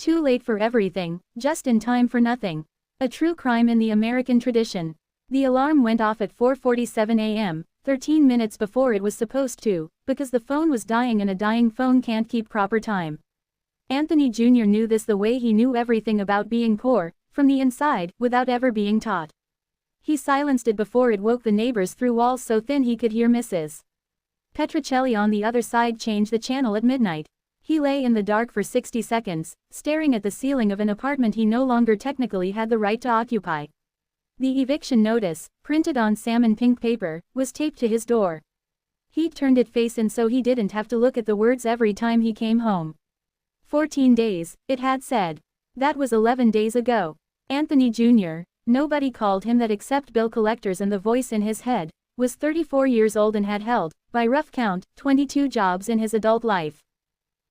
Too late for everything, just in time for nothing. A true crime in the American tradition. The alarm went off at 4:47 a.m., 13 minutes before it was supposed to, because the phone was dying and a dying phone can't keep proper time. Anthony Jr. knew this the way he knew everything about being poor, from the inside, without ever being taught. He silenced it before it woke the neighbors through walls so thin he could hear Mrs. Petrocelli on the other side change the channel at midnight. He lay in the dark for 60 seconds, staring at the ceiling of an apartment he no longer technically had the right to occupy. The eviction notice, printed on salmon pink paper, was taped to his door. He'd turned it face in so he didn't have to look at the words every time he came home. 14 days, it had said. That was 11 days ago. Anthony Jr., nobody called him that except bill collectors and the voice in his head, was 34 years old and had held, by rough count, 22 jobs in his adult life.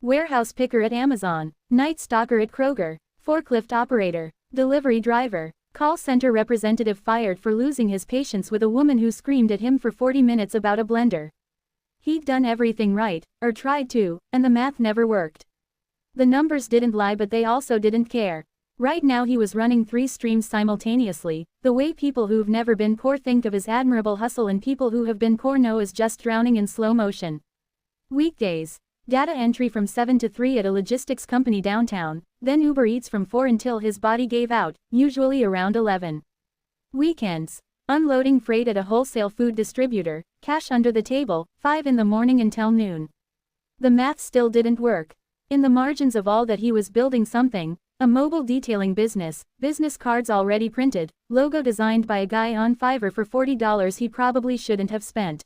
Warehouse picker at Amazon, night stalker at Kroger, forklift operator, delivery driver, call center representative fired for losing his patience with a woman who screamed at him for 40 minutes about a blender. He'd done everything right, or tried to, and the math never worked. The numbers didn't lie but they also didn't care. Right now he was running 3 streams simultaneously, the way people who've never been poor think of as admirable hustle and people who have been poor know as just drowning in slow motion. Weekdays. Data entry from 7 to 3 at a logistics company downtown, then Uber Eats from 4 until his body gave out, usually around 11. Weekends. Unloading freight at a wholesale food distributor, cash under the table, 5 in the morning until noon. The math still didn't work. In the margins of all that he was building something, a mobile detailing business cards already printed, logo designed by a guy on Fiverr for $40 he probably shouldn't have spent.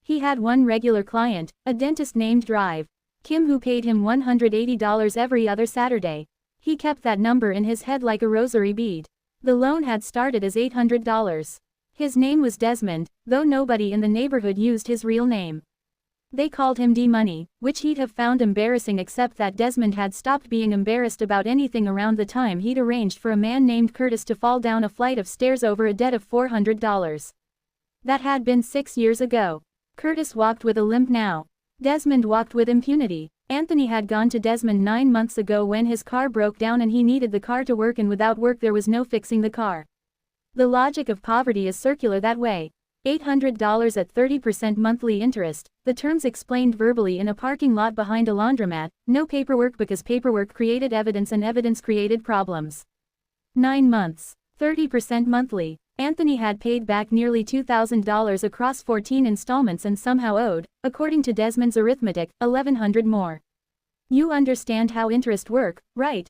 He had one regular client, a dentist named Drive Kim who paid him $180 every other Saturday. He kept that number in his head like a rosary bead. The loan had started as $800. His name was Desmond, though nobody in the neighborhood used his real name. They called him D-Money, which he'd have found embarrassing except that Desmond had stopped being embarrassed about anything around the time he'd arranged for a man named Curtis to fall down a flight of stairs over a debt of $400. That had been 6 years ago. Curtis walked with a limp now. Desmond walked with impunity. Anthony had gone to Desmond 9 months ago when his car broke down and he needed the car to work, and without work there was no fixing the car. The logic of poverty is circular that way. $800 at 30% monthly interest, the terms explained verbally in a parking lot behind a laundromat, no paperwork because paperwork created evidence and evidence created problems. 9 months. 30% monthly. Anthony had paid back nearly $2,000 across 14 installments and somehow owed, according to Desmond's arithmetic, $1,100 more. You understand how interest work, right?